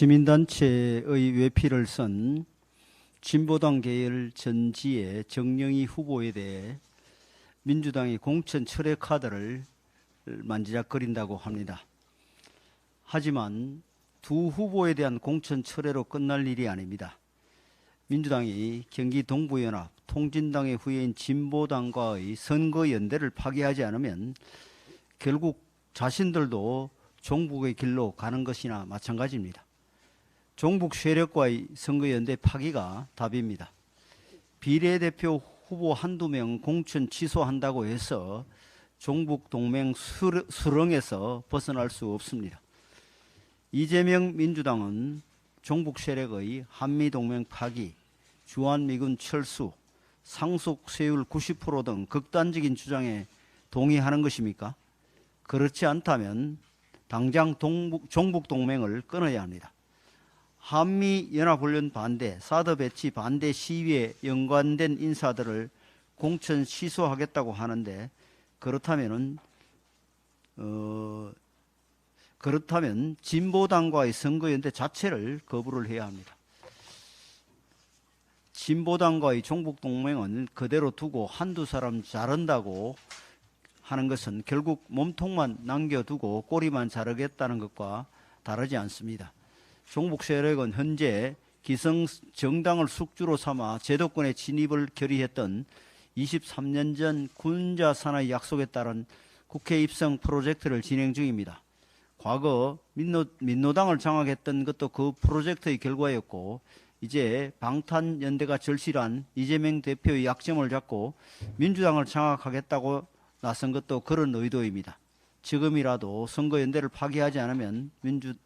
시민단체의 외피를 쓴 진보당 계열 전지의 정영희 후보에 대해 민주당이 공천 철회 카드를 만지작거린다고 합니다. 하지만 두 후보에 대한 공천 철회로 끝날 일이 아닙니다. 민주당이 경기 동부연합, 통진당의 후예인 진보당과의 선거연대를 파기하지 않으면 결국 자신들도 종북의 길로 가는 것이나 마찬가지입니다. 종북 세력과의 선거연대 파기가 답입니다. 비례대표 후보 한두 명 공천 취소한다고 해서 종북 동맹 수렁에서 벗어날 수 없습니다. 이재명 민주당은 종북 세력의 한미동맹 파기, 주한미군 철수, 상속 세율 90% 등 극단적인 주장에 동의하는 것입니까? 그렇지 않다면 당장 종북 동맹을 끊어야 합니다. 한미연합훈련 반대, 사드 배치 반대 시위에 연관된 인사들을 공천 취소하겠다고 하는데 그렇다면 진보당과의 선거연대 자체를 거부를 해야 합니다. 진보당과의 종북동맹은 그대로 두고 한두 사람 자른다고 하는 것은 결국 몸통만 남겨두고 꼬리만 자르겠다는 것과 다르지 않습니다. 종북 세력은 현재 기성 정당을 숙주로 삼아 제도권에 진입을 결의했던 23년 전 군자 산하의 약속에 따른 국회 입성 프로젝트를 진행 중입니다. 과거 민노당을 장악했던 것도 그 프로젝트의 결과였고 이제 방탄연대가 절실한 이재명 대표의 약점을 잡고 민주당을 장악하겠다고 나선 것도 그런 의도입니다. 지금이라도 선거연대를 파기하지 않으면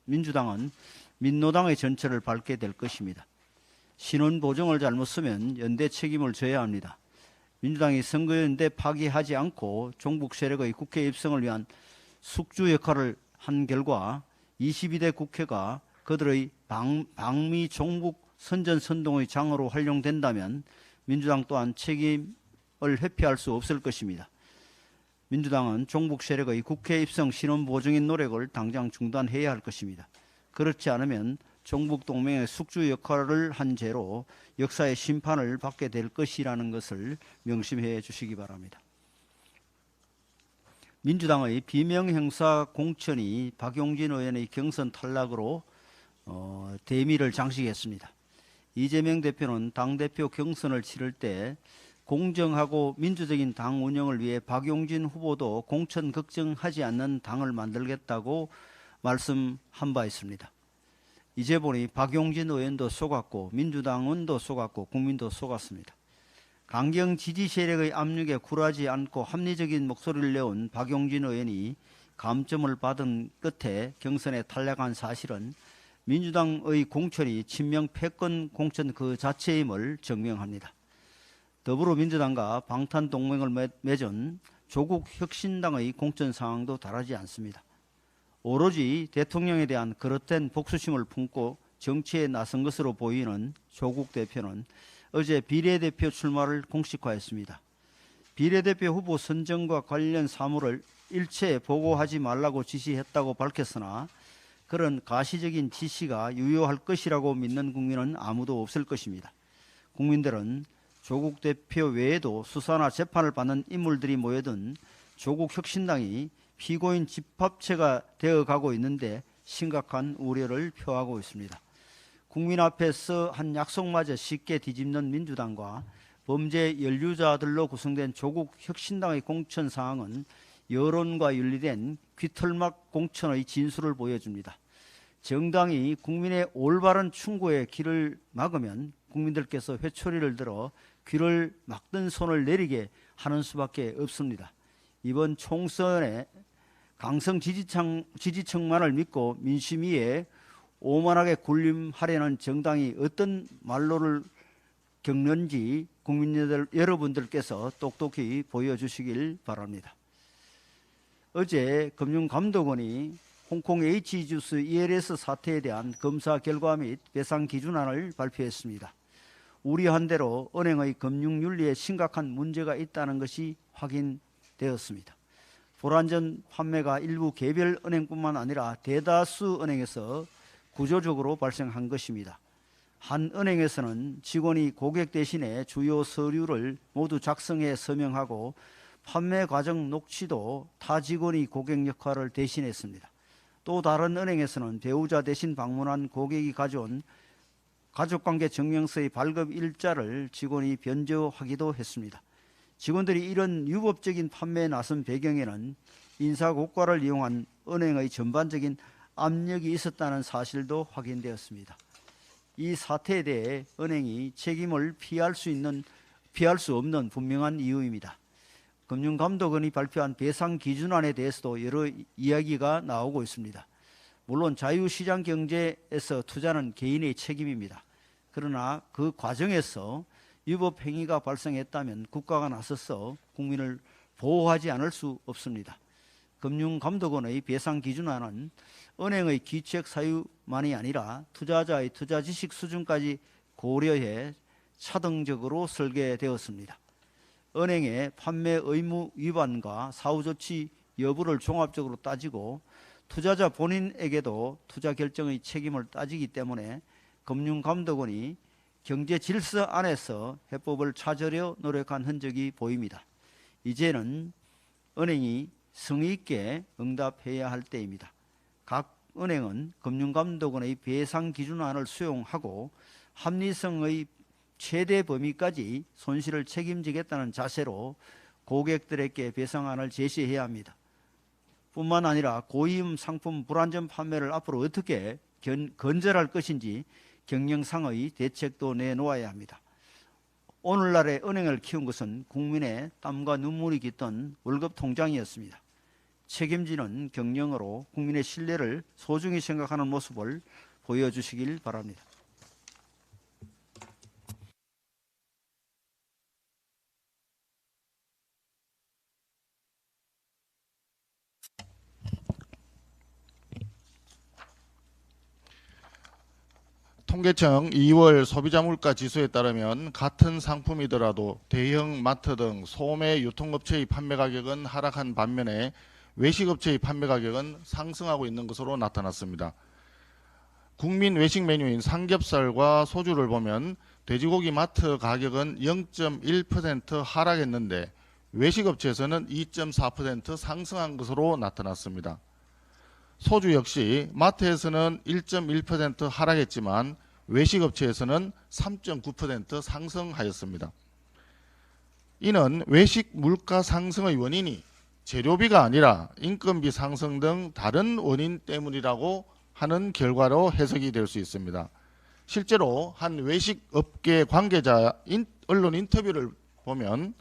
민주당은 민노당의 전철을 밟게 될 것입니다. 신원보증을 잘못 쓰면 연대 책임을 져야 합니다. 민주당이 선거연대 파기하지 않고 종북 세력의 국회 입성을 위한 숙주 역할을 한 결과 22대 국회가 그들의 방미 종북 선전선동의 장으로 활용된다면 민주당 또한 책임을 회피할 수 없을 것입니다. 민주당은 종북 세력의 국회 입성 신원보증인 노력을 당장 중단해야 할 것입니다. 그렇지 않으면 종북 동맹의 숙주 역할을 한 죄로 역사의 심판을 받게 될 것이라는 것을 명심해 주시기 바랍니다. 민주당의 비명형사 공천이 박용진 의원의 경선 탈락으로 대미를 장식했습니다. 이재명 대표는 당대표 경선을 치를 때 공정하고 민주적인 당 운영을 위해 박용진 후보도 공천 걱정하지 않는 당을 만들겠다고 말씀한 바 있습니다. 이제 보니 박용진 의원도 속았고 민주당원도 속았고 국민도 속았습니다. 강경 지지 세력의 압력에 굴하지 않고 합리적인 목소리를 내온 박용진 의원이 감점을 받은 끝에 경선에 탈락한 사실은 민주당의 공천이 친명 패권 공천 그 자체임을 증명합니다. 더불어민주당과 방탄동맹을 맺은 조국혁신당의 공천 상황도 다르지 않습니다. 오로지 대통령에 대한 그릇된 복수심을 품고 정치에 나선 것으로 보이는 조국 대표는 어제 비례대표 출마를 공식화했습니다. 비례대표 후보 선정과 관련 사무를 일체 보고하지 말라고 지시했다고 밝혔으나 그런 가시적인 지시가 유효할 것이라고 믿는 국민은 아무도 없을 것입니다. 국민들은 조국 대표 외에도 수사나 재판을 받는 인물들이 모여든 조국혁신당이 피고인 집합체가 되어가고 있는데 심각한 우려를 표하고 있습니다. 국민 앞에서 한 약속마저 쉽게 뒤집는 민주당과 범죄 연루자들로 구성된 조국혁신당의 공천 상황은 여론과 윤리된 귀털막 공천의 진수를 보여줍니다. 정당이 국민의 올바른 충고에 길을 막으면 국민들께서 회초리를 들어 귀를 막던 손을 내리게 하는 수밖에 없습니다. 이번 총선에 강성 지지층만을 믿고 민심 위에 오만하게 군림하려는 정당이 어떤 말로를 겪는지 국민 여러분들께서 똑똑히 보여주시길 바랍니다. 어제 금융감독원이 홍콩 H주스 ELS 사태에 대한 검사 결과 및 배상 기준안을 발표했습니다. 우려한 대로 은행의 금융윤리에 심각한 문제가 있다는 것이 확인되었습니다. 불완전 판매가 일부 개별 은행뿐만 아니라 대다수 은행에서 구조적으로 발생한 것입니다. 한 은행에서는 직원이 고객 대신에 주요 서류를 모두 작성해 서명하고 판매 과정 녹취도 타 직원이 고객 역할을 대신했습니다. 또 다른 은행에서는 배우자 대신 방문한 고객이 가져온 가족관계 증명서의 발급 일자를 직원이 변조하기도 했습니다. 직원들이 이런 유법적인 판매에 나선 배경에는 인사고과를 이용한 은행의 전반적인 압력이 있었다는 사실도 확인되었습니다. 이 사태에 대해 은행이 책임을 피할 수 없는 분명한 이유입니다. 금융감독원이 발표한 배상 기준안에 대해서도 여러 이야기가 나오고 있습니다. 물론 자유시장 경제에서 투자는 개인의 책임입니다. 그러나 그 과정에서 위법 행위가 발생했다면 국가가 나서서 국민을 보호하지 않을 수 없습니다. 금융감독원의 배상 기준안은 은행의 기책 사유만이 아니라 투자자의 투자 지식 수준까지 고려해 차등적으로 설계되었습니다. 은행의 판매 의무 위반과 사후조치 여부를 종합적으로 따지고 투자자 본인에게도 투자 결정의 책임을 따지기 때문에 금융감독원이 경제 질서 안에서 해법을 찾으려 노력한 흔적이 보입니다. 이제는 은행이 성의 있게 응답해야 할 때입니다. 각 은행은 금융감독원의 배상 기준안을 수용하고 합리성의 최대 범위까지 손실을 책임지겠다는 자세로 고객들에게 배상안을 제시해야 합니다. 뿐만 아니라 고위험 상품 불안전 판매를 앞으로 어떻게 건절할 것인지 경영상의 대책도 내놓아야 합니다. 오늘날의 은행을 키운 것은 국민의 땀과 눈물이 깃든 월급 통장이었습니다. 책임지는 경영으로 국민의 신뢰를 소중히 생각하는 모습을 보여주시길 바랍니다. 통계청 2월 소비자 물가 지수에 따르면 같은 상품이더라도 대형 마트 등 소매 유통업체의 판매 가격은 하락한 반면에 외식업체의 판매 가격은 상승하고 있는 것으로 나타났습니다. 국민 외식 메뉴인 삼겹살과 소주를 보면 돼지고기 마트 가격은 0.1% 하락했는데 외식업체에서는 2.4% 상승한 것으로 나타났습니다. 소주 역시 마트에서는 1.1% 하락했지만 외식업체에서는 3.9% 상승하였습니다. 이는 외식 물가 상승의 원인이 재료비가 아니라 인건비 상승 등 다른 원인 때문이라고 하는 결과로 해석이 될 수 있습니다. 실제로 한 외식업계 관계자 언론 인터뷰를 보면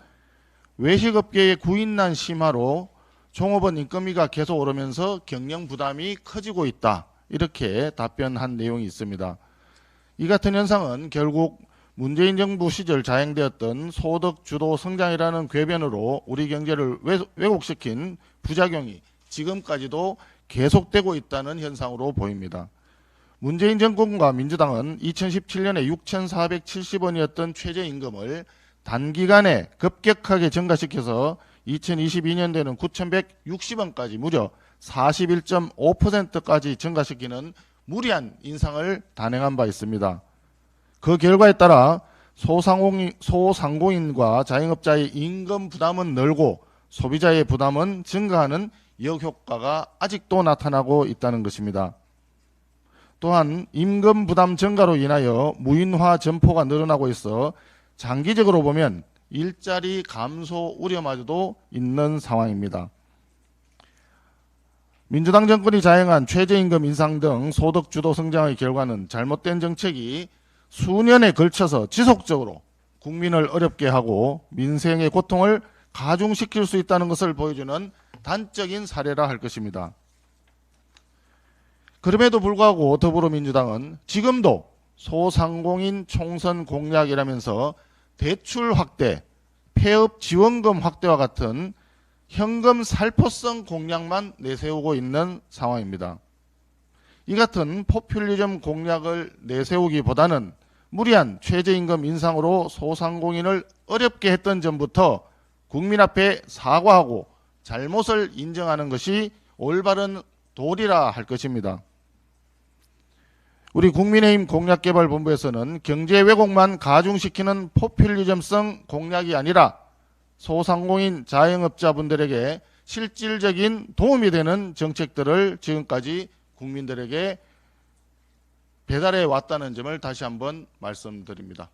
외식업계의 구인난 심화로 종업원 인건비가 계속 오르면서 경영 부담이 커지고 있다. 이렇게 답변한 내용이 있습니다. 이 같은 현상은 결국 문재인 정부 시절 자행되었던 소득 주도 성장이라는 궤변으로 우리 경제를 왜곡시킨 부작용이 지금까지도 계속되고 있다는 현상으로 보입니다. 문재인 정권과 민주당은 2017년에 6,470원이었던 최저임금을 단기간에 급격하게 증가시켜서 2022년도에는 9,160원까지 무려 41.5%까지 증가시키는 무리한 인상을 단행한 바 있습니다. 그 결과에 따라 소상공인과 자영업자의 임금 부담은 늘고 소비자의 부담은 증가하는 역효과가 아직도 나타나고 있다는 것입니다. 또한 임금 부담 증가로 인하여 무인화 점포가 늘어나고 있어 장기적으로 보면 일자리 감소 우려마저도 있는 상황입니다. 민주당 정권이 자행한 최저임금 인상 등 소득 주도 성장의 결과는 잘못된 정책이 수년에 걸쳐서 지속적으로 국민을 어렵게 하고 민생의 고통을 가중시킬 수 있다는 것을 보여주는 단적인 사례라 할 것입니다. 그럼에도 불구하고 더불어민주당은 지금도 소상공인 총선 공약이라면서 대출 확대, 폐업 지원금 확대와 같은 현금 살포성 공약만 내세우고 있는 상황입니다. 이 같은 포퓰리즘 공약을 내세우기보다는 무리한 최저임금 인상으로 소상공인을 어렵게 했던 점부터 국민 앞에 사과하고 잘못을 인정하는 것이 올바른 도리라 할 것입니다. 우리 국민의힘 공약개발본부에서는 경제 왜곡만 가중시키는 포퓰리즘성 공약이 아니라 소상공인 자영업자분들에게 실질적인 도움이 되는 정책들을 지금까지 국민들에게 배달해 왔다는 점을 다시 한번 말씀드립니다.